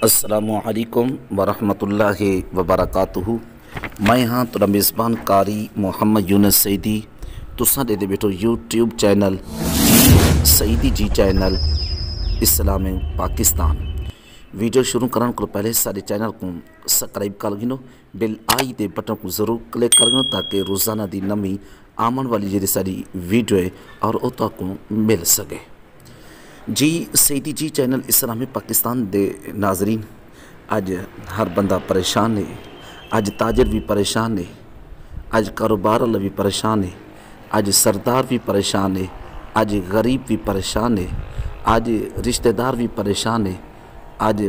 السلام علیکم ورحمۃ اللہ وبرکاتہ۔ میں ہاں تو میزبان قاری محمد یونس سعیدی تساں دے بیٹھو یوٹیوب چینل سعیدی جی چینل اسلام پاکستان۔ ویڈیو شروع کرنے کو پہلے سارے چینل کو سبسکرائب کر گنو، بیل آئی دے بٹن کو ضرور کلک کر گنو تاکہ روزانہ دی نمی آمن والی جی ساری ویڈیو ہے اور وہ تک مل سکے۔ جی سعیدی جی چینل اسلامی پاکستان دے ناظرین، اج ہر بندہ پریشان ہے، اج تاجر بھی پریشان ہے، اج کاروبار والا بھی پریشان ہے، اج سردار بھی پریشان ہے، اج غریب بھی پریشان ہے، اج رشتہ دار بھی پریشان ہے، اج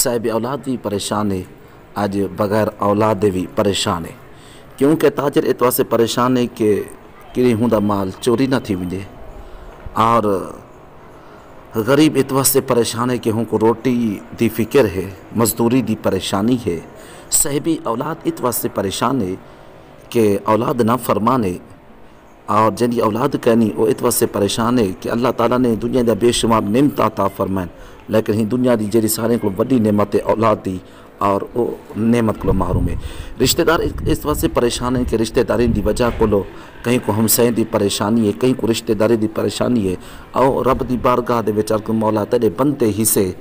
صاحب اولاد بھی پریشان ہے، اج بغیر اولاد بھی پریشان ہے۔ کیونکہ تاجر اتوا سے پریشان ہے کہ کہیں ہوندا مال چوری نہ تھی ونجے، اور غریب اتوا سے پریشان ہے کہ ہوں کو روٹی دی فکر ہے، مزدوری دی پریشانی ہے۔ صاحبی اولاد اتوا سے پریشان ہے کہ اولاد نہ فرمانے، اور جنہی اولاد کہنی وہ اتوا سے پریشان ہے کہ اللہ تعالیٰ نے دنیا دا بے شمار نعمت عطا فرمائیں، لیکن ہی دنیا دی جڑی سارے کو بڑی نعمت اولاد دی اور وہ نعمت کو محروم ہے۔ رشتہ دار اس واسطے پریشان ہے کہ رشتہ داری دی وجہ کو کہیں کو ہمسائیں دی پریشانی ہے، کہیں کو رشتہ داری دی پریشانی ہے، اور رب دی بارگاہ دے وچ کہ مولا تیرے بندے ہی سے،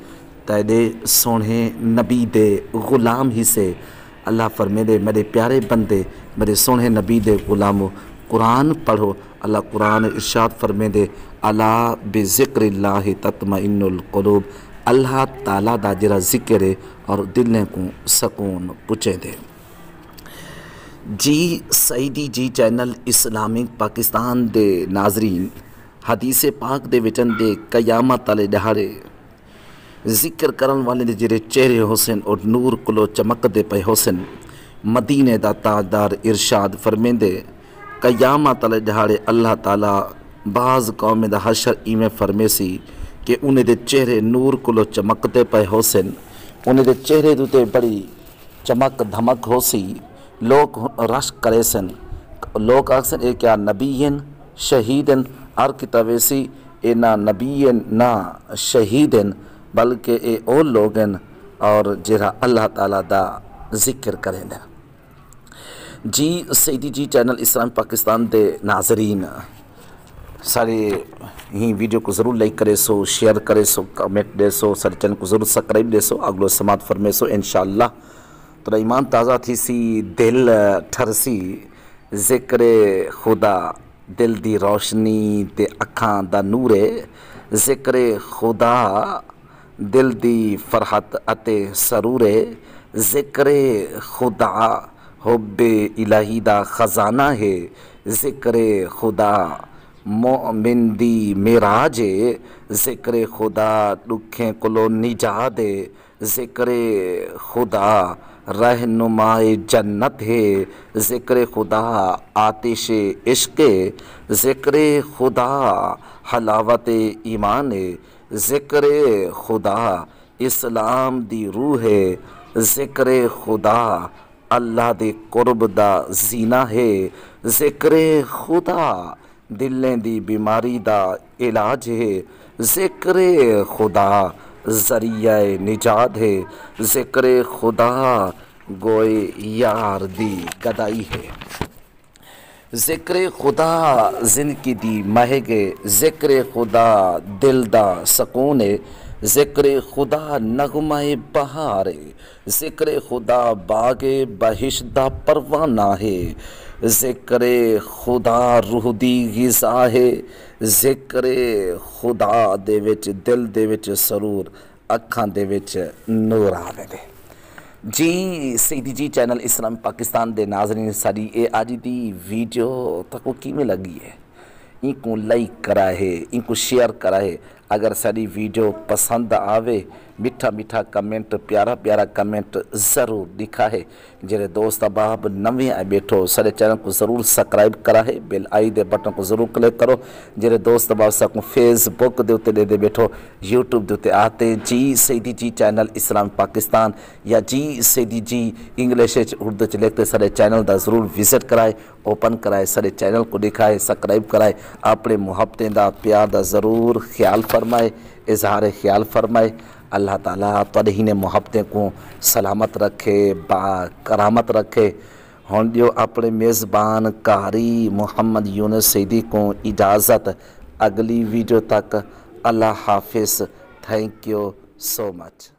تیرے سونے نبی دے غلام ہی سے، اللہ فرمے دے میرے پیارے بندے، میرے سونے نبی دے غلامو قرآن پڑھو۔ اللہ قرآن ارشاد فرمے دے الا بذکر اللہ تطمئن القلوب، اللہ تعالیٰ دا جرا ذکر ہے اور دلیں کو سکون پچے دے۔ جی سعیدی جی چینل اسلامی پاکستان دے ناظرین، حدیث پاک دے وچن دے قیامت والے دہاڑے ذکر کرن والے دے جڑے چہرے حسن اور نور کلو چمک دے پے حسن، مدینے دا تاجدار ارشاد فرمیندے قیامت والے دہاڑے اللہ تعالیٰ بعض قوم دا حشر ایویں فرمے سی کہ انہیں دے چہرے نور کلو چمکتے پے حسن، انہیں دے چہرے دوتے بڑی چمک دھمک ہو سی، لوگ رش کرے سن، لوگ آکسن اے کیا نبیین شہیدن، ہر کتابے سی اے نہ نبیین نہ شہیدن بلکہ اے او لوگن اور جرا اللہ تعالیٰ دا ذکر کریں دے۔ جی سعیدی جی چینل اسلام پاکستان دے ناظرین، سارے ہی ویڈیو کو ضرور لائک کرے سو، شیئر کرے سو، کمنٹ دے سو، سارے چینل کو ضرور سبسکرائب دے سو، اگلو سماعت فرمے سو انشاءاللہ تو ایمان تازہ تھی سی، دل ٹھرسی، ذکر خدا دل دی روشنی تے اکھاں دا نورے، ذکر خدا دل دی فرحت اتے سرورے، ذکر خدا حب الہی دا خزانہ ہے، ذکر خدا مومن دی معراج ہے، ذکر خدا دکھیں کلو نجات ہے، ذکر خدا رہنمائے جنت ہے، ذکر خدا آتش عشق ہے، ذکر خدا حلاوت ایمان ہے، ذکر خدا اسلام دی روح ہے، ذکر خدا اللہ دے قرب دا زینہ ہے، ذکر خدا دلیں دی بیماری دا علاج ہے، ذکر خدا ذریعہ نجات ہے، ذکر خدا گوئے یار دی گدائی ہے، ذکر خدا زندگی دی مہگے، ذکر خدا دل دا سکون ہے، ذکر خدا نغمہ بہار ہے، ذکر خدا باغ بہشت دا پروانہ ہے، ذکر خدا روح دی غذا ہے، ذکر خدا دے وچ دل دے وچ سرور، اکھاں دے وچ نور آوے دے۔ جی سعیدی جی چینل اسلام پاکستان دے ناظرین، ساری اے آج دی ویڈیو تک کیویں لگی ہے، ان کو لائک کرا ہے، ان کو شیئر کرا ہے، اگر ساری ویڈیو پسند آوے میٹھا میٹھا کمنٹ، پیارا پیارا کمنٹ ضرور لکھا ہے۔ جڑے دوست احباب نویں آئے بیٹھو سارے چینل کو ضرور سبسکرائب کرا ہے، بیل آئی دے بٹن کو ضرور کلک کرو۔ جڑے دوست احباب ساکوں فیس بک دے اتے دے بیٹھو، یوٹیوب دے اتے آتے جی سعیدی جی چینل اسلام پاکستان یا جی سعیدی جی انگلش اردو چ لکھتے سارے چینل دا ضرور وزٹ کرائے، اوپن کرائے، سارے چینل کو دکھائے، سبسکرائب کرائے، اپنے محبتیں دا پیار دا ضرور خیال فرمائے۔ اظہار خیال فرمائے۔ اللہ تعالیٰ تُہاڈی محبتیں کو سلامت رکھے، با کرامت رکھے۔ ہن جو اپنے میزبان قاری محمد یونس سیدی کو اجازت، اگلی ویڈیو تک اللہ حافظ۔ Thank you so much.